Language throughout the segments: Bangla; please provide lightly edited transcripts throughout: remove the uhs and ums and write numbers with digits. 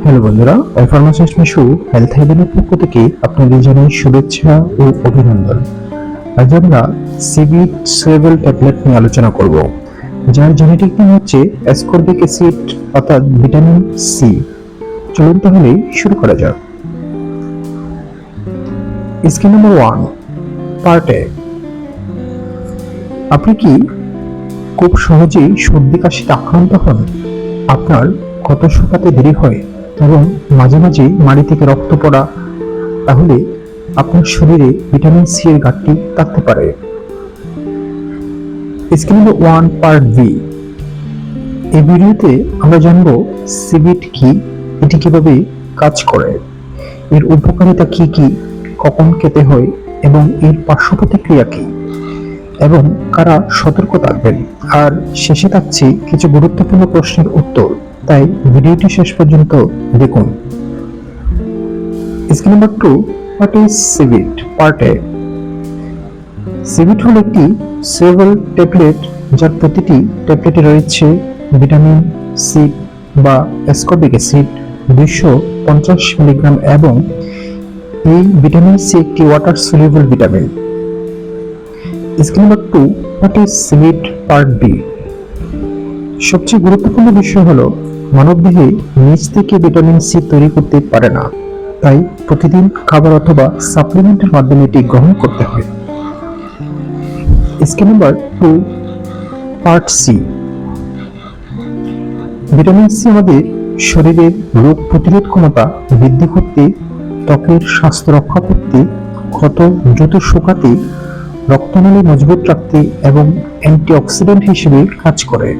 হ্যালো বন্ধুরা, ফার্মাসিস্ট মিশু হেলথ হেভেনের পক্ষ থেকে আপনাদের জানাই শুভেচ্ছা ও অভিনন্দন। আজ আমরা সিবিট সোয়েবল ট্যাবলেট নিয়ে আলোচনা করব, যার জেনেটিক নাম হচ্ছে অ্যাসকর্বিক অ্যাসিড অর্থাৎ ভিটামিন সি। চলুন তাহলে শুরু করা যাক। স্কিম নাম্বার 1, পার্ট এ। আপনি কি খুব সহজেই সর্দি কাশিতে আক্রান্ত হন? আপনার ক্ষত শুকাতে দেরি হয় এবং মাঝে মাঝে মাড়ি থেকে রক্ত পড়া, তাহলে আপনার শরীরে ভিটামিন সি এর ঘাটতি থাকতে পারে। Scheme number 1, part B. এই ভিডিওতে আমরা জানবো সিবিট কি, এটি কিভাবে কাজ করে, এর উপকারিতা কি কি, কখন খেতে হয় এবং এর পার্শ্ব প্রতিক্রিয়া কি, এবং কারা সতর্ক থাকবেন। আর শেষে থাকছে কিছু গুরুত্বপূর্ণ প্রশ্নের উত্তর, তাই ভিডিওটি শেষ পর্যন্ত দেখুন। স্কিম নাম্বার 2, হোয়াট ইজ সিবিট, পার্ট এ। সিবিট হল একটি সোয়েবল ট্যাবলেট, যার প্রতিটি ট্যাবলেটে রয়েছে ভিটামিন সি বা অ্যাসকর্বিক অ্যাসিড 250 মিলিগ্রাম, এবং এই ভিটামিন সি একটি water soluble vitamin. Scheme number 2, what is সিবিট, পার্ট বি। সবচেয়ে গুরুত্বপূর্ণ বিষয় হলো মানবদেহে নিজ থেকে ভিটামিন সি তৈরি করতে পারে না, তাই প্রতিদিন খাবার অথবা সাপ্লিমেন্টের মাধ্যমে এটি গ্রহণ করতে হয়। Scheme number 2, part C. Vitamin C আমাদের শরীরের রোগ প্রতিরোধ ক্ষমতা বৃদ্ধি করতে, ত্বকের স্বাস্থ্য রক্ষা করতে, ক্ষত দ্রুত শুকাতে, রক্তনালী মজবুত রাখতে এবং অ্যান্টিঅক্সিডেন্ট হিসেবে কাজ করে।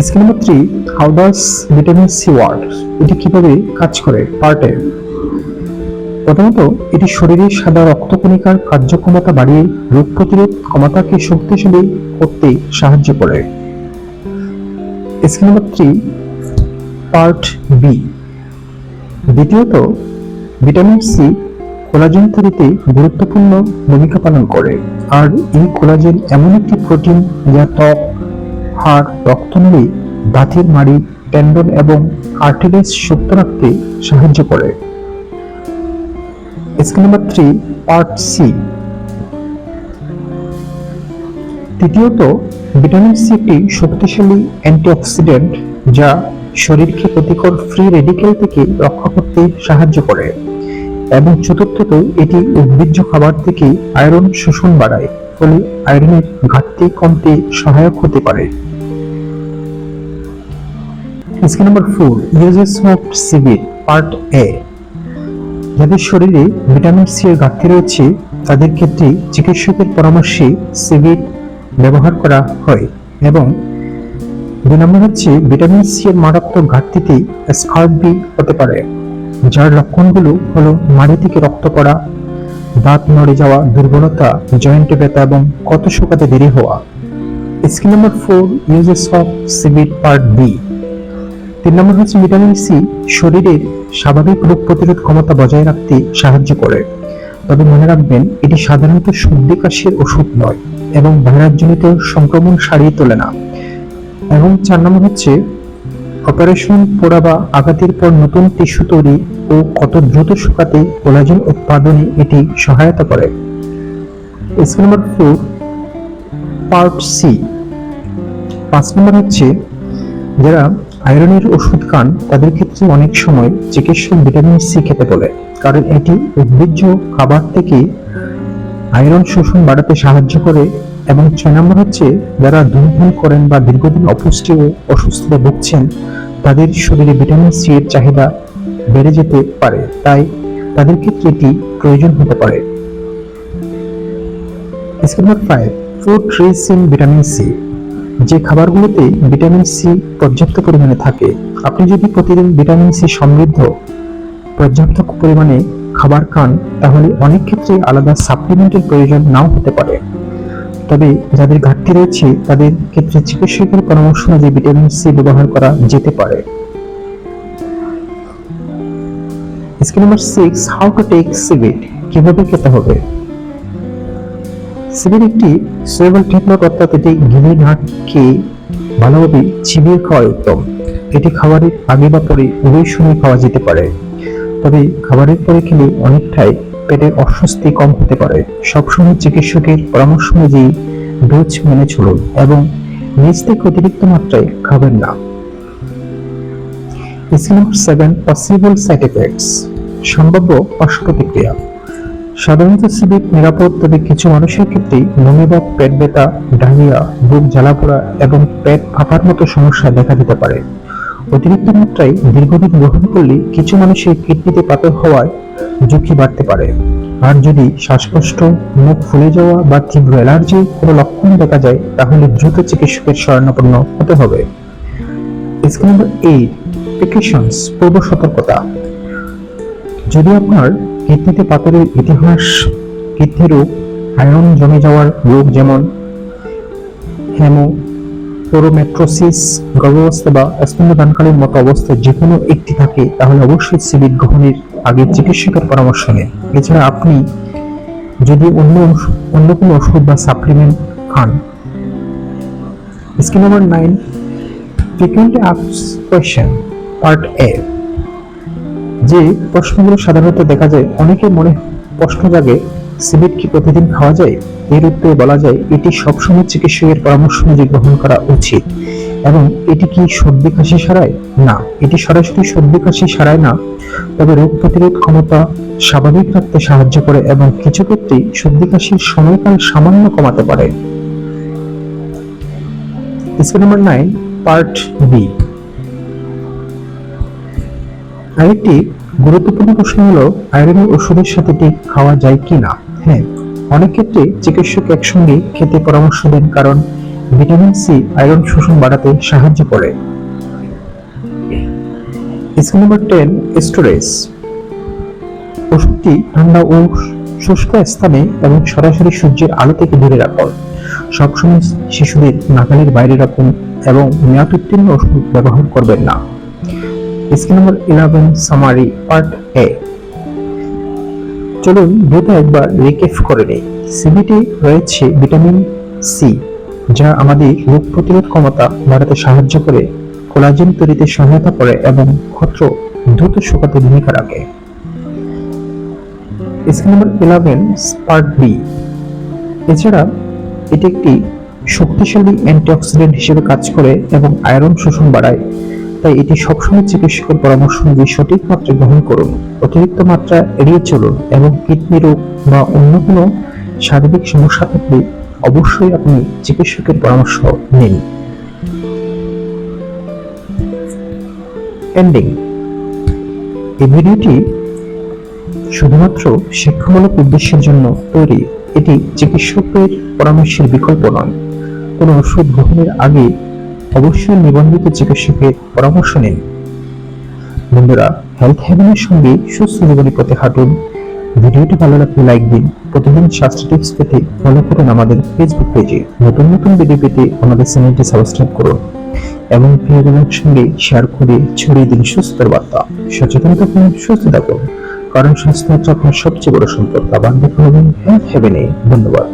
Scheme number 3, how does vitamin C work, এটি কিভাবে কাজ করে, পার্ট এ। প্রথমত, এটি শরীরের সাদা রক্তকণিকার কার্যক্ষমতা বাড়িয়ে রোগ প্রতিরোধ ক্ষমতাকে শক্তিশালী করতে সাহায্য করে। Scheme number 3, part B. দ্বিতীয়ত, ভিটামিন সি কোলাজেন তৈরিতে গুরুত্বপূর্ণ ভূমিকা পালন করে, আর এই কোলাজেন এমন একটি প্রোটিন যা ত্বক, হাড়, রক্তনালী, দাঁতের মাড়ি, টেন্ডন এবং কার্টিলেজ শক্ত রাখতে সাহায্য করে। Scheme number 3, part C. তৃতীয়ত, ভিটামিন সি একটি শক্তিশালী অ্যান্টিঅক্সিডেন্ট যা শরীরকে ক্ষতিকর ফ্রি রেডিক্যাল থেকে রক্ষা করতে সাহায্য করে। এবং চতুর্থত, এটি উদ্ভিজ্জ খাবার থেকে আয়রন শোষণ বাড়ায়, ফলে আয়রনের ঘাটতি কমতে সহায়ক হতে পারে। স্কিম নাম্বার 4, ইউজেস অফ সিবিট, পার্ট এ। যাদের শরীরে ভিটামিন সি এর ঘাটতি রয়েছে তাদের ক্ষেত্রে চিকিৎসকের পরামর্শে সিবিট ব্যবহার করা হয়। এবং 2 নম্বর হচ্ছে, ভিটামিন সি এর মারাত্মক ঘাটতিতে স্কারবি হতে পারে, যার লক্ষণগুলো হলো মাড়ি থেকে রক্ত পড়া, দাঁত নড়ে যাওয়া, দুর্বলতা, জয়েন্টে ব্যথা এবং ক্ষত শুকাতে দেরি হওয়া। স্কিম নাম্বার 4, ইউজেস অফ সিবিট, পার্ট বি। 3 নম্বর হচ্ছে, ভিটামিন সি শরীরের স্বাভাবিক রোগ প্রতিরোধ ক্ষমতা বজায় রাখতে সাহায্য করে, তবে মনে রাখবেন এটি সাধারণত সর্দি কাশির ওষুধ নয় এবং ভাইরাসজনিত সংক্রমণ সারিয়ে তোলে না। এবং 4 নম্বর হচ্ছে, অপারেশন, পোড়া বা আঘাতের পর নতুন টিস্যু তৈরি ও ক্ষত দ্রুত শুকাতে কোলাজেন উৎপাদনে এটি সহায়তা করে। Scheme number 4, part C. 5 number হচ্ছে, যারা আয়রনের ওষুধ খান তাদের ক্ষেত্রে অনেক সময় চিকিৎসক ভিটামিন সি খেতে বলে, কারণ এটি উদ্ভিজ্জ খাবার থেকে আয়রন শোষণ বাড়াতে সাহায্য করে। এবং 6 নম্বর হচ্ছে, যারা ধূমপান করেন বা দীর্ঘদিন অপুষ্টি ও অসুস্থতা ভুগছেন তাদের শরীরে ভিটামিন সি এর চাহিদা বেড়ে যেতে পারে, তাই তাদের ক্ষেত্রে এটি প্রয়োজন হতে পারে। Scheme number 5, food rich in vitamin C. যে খাবারগুলোতে ভিটামিন সি পর্যাপ্ত পরিমাণে থাকে, আপনি যদি প্রতিদিন ভিটামিন সি সমৃদ্ধ পর্যাপ্ত পরিমাণে খাবার খান তাহলে অনেক ক্ষেত্রে আলাদা সাপ্লিমেন্টের প্রয়োজন নাও হতে পারে। তবে যাদের ঘাটতি রয়েছে তাদের ক্ষেত্রে চিকিৎসকের পরামর্শ অনুযায়ী ভিটামিন সি ব্যবহার করা যেতে পারে। Scheme number 6, how to take সিবিট, কিভাবে খেতে হবে। সিবিট একটি সোয়েবল ট্যাবলেট, অর্থাৎ এটি গিলে না খেয়ে ভালোভাবে চিবিয়ে খাওয়া উত্তম। এটি খাবারের আগে বা পরে উভয় সময় খাওয়া যেতে পারে, তবে খাবারের পরে খেলে অনেকটাই পেটের অস্বস্তি কম হতে পারে। সবসময় চিকিৎসকের পরামর্শ অনুযায়ী ডোজ মেনে চলুন এবং নিজ থেকে অতিরিক্ত মাত্রায় খাবেন না। নাম্বার 7, পসিবল সাইড এফেক্টস, সম্ভাব্য পার্শ্ব প্রতিক্রিয়া। সাধারণত সিবিট নিরাপদ, তবে কিছু মানুষের ক্ষেত্রে বমি বা পেট ব্যথা, ডায়রিয়া, বুক জ্বালা পোড়া এবং পেট ফাঁপার মতো সমস্যা দেখা দিতে পারে। অতিরিক্ত মাত্রায় দীর্ঘদিন গ্রহণ করলে কিছু মানুষের কিডনিতে পাথর হওয়ার ঝুঁকি বাড়তে পারে। আর যদি শ্বাসকষ্ট, মুখ ফুলে যাওয়া বা তীব্র অ্যালার্জি কোনো লক্ষণ দেখা যায়, তাহলে দ্রুত চিকিৎসকের শরণাপন্ন হতে হবে। নাম্বার 8, প্রিকশনস, পূর্ব সতর্কতা। যদি আপনার কিডনিতে পাথরের ইতিহাস, কিডনি রোগ, আয়রন জমে যাওয়ার রোগ যেমন হেমোপোরোমেট্রোসিস, গর্ভাবস্থা বা স্তন্যদানকালীন মতো অবস্থায় যে কোনো একটি থাকে, তাহলে অবশ্যই সিবিট গ্রহণের আগে চিকিৎসকের পরামর্শ নিন। এছাড়া আপনি যদি অন্য কোনো ওষুধ বা সাপ্লিমেন্ট খান। Number 9, frequently asked question, part এ। যে প্রশ্নগুলো সাধারণত দেখা যায়, অনেকের মনে প্রশ্ন জাগে, সিবিট কি প্রতিদিন খাওয়া যায়? এর উত্তরে বলা যায়, এটি সবসময় চিকিৎসকের পরামর্শ অনুযায়ী গ্রহণ করা উচিত। এবং এটি কি সর্দি কাশি সারায়? না, এটি সরাসরি সর্দি কাশি সারায় না, তবে রোগ প্রতিরোধ ক্ষমতা স্বাভাবিক রাখতে সাহায্য করে এবং কিছু ক্ষেত্রে সর্দি কাশির সময়কাল সামান্য কমাতে পারে। Number 9, part B. আরেকটি গুরুত্বপূর্ণ প্রশ্ন হলো, আয়রনের ওষুধের সাথে এটি খাওয়া যায় কি না? হ্যাঁ, অনেক ক্ষেত্রে চিকিৎসক একসঙ্গে খেতে পরামর্শ দেন, কারণ ভিটামিন সি আয়রন শোষণ বাড়াতে সাহায্য করে। Number 10, storage. ওষুধটি ঠান্ডা ও শুষ্ক স্থানে এবং সরাসরি সূর্যের আলো থেকে দূরে রাখুন। সবসময় শিশুদের নাগালের বাইরে রাখুন এবং মেয়াদ উত্তীর্ণ ওষুধ ব্যবহার করবেন না। নাম্বার 11, সামারি, পার্ট এ। চলুন দ্রুত একবার রিক্যাপ করে নেই। সিবিটি রয়েছে ভিটামিন সি, যা আমাদের রোগ প্রতিরোধ ক্ষমতা বাড়াতে সাহায্য করে, কোলাজেন তৈরিতে সহায়তা করে এবং ক্ষত দ্রুত শুকাতে ভূমিকা রাখে। Number 11, part B. এছাড়া এটি একটি শক্তিশালী অ্যান্টিঅক্সিডেন্ট হিসেবে কাজ করে এবং আয়রন শোষণ বাড়ায়, তাই এটি সবসময় চিকিৎসকের পরামর্শ অনুযায়ী সঠিক মাত্রায় গ্রহণ করুন। অতিরিক্ত মাত্রা এড়িয়ে চলুন এবং কিডনি রোগ বা অন্য কোনো শারীরিক সমস্যা থাকলে অবশ্যই আপনি চিকিৎসকের পরামর্শ নিন। এন্ডিং। এই ভিডিওটি শুধুমাত্র শিক্ষামূলক উদ্দেশ্যের জন্য তৈরি। এটি চিকিৎসকের পরামর্শের বিকল্প নয়। কোনো ওষুধ গ্রহণের আগে অবশ্যই নিবন্ধিত চিকিৎসকের পরামর্শ নিন। বন্ধুরা, হেলথ হেভেনের সঙ্গে সুস্থ জীবনের পথে হাঁটুন। ভিডিওটি ভালো লাগলে লাইক দিন। প্রতিদিন স্বাস্থ্য টিপস পেতে ফলো করুন আমাদের ফেসবুক পেজে। নতুন নতুন ভিডিও পেতে আমাদের চ্যানেলটি সাবস্ক্রাইব করুন এবং প্রিয়জনের সঙ্গে শেয়ার করে ছড়িয়ে দিন সুস্থতার বার্তা। সচেতন থাকুন, সুস্থ থাকুন, কারণ স্বাস্থ্য হচ্ছে আপনার সবচেয়ে বড় সম্পদ। আবার দেখা হবে হেলথ হেভেনে। ধন্যবাদ।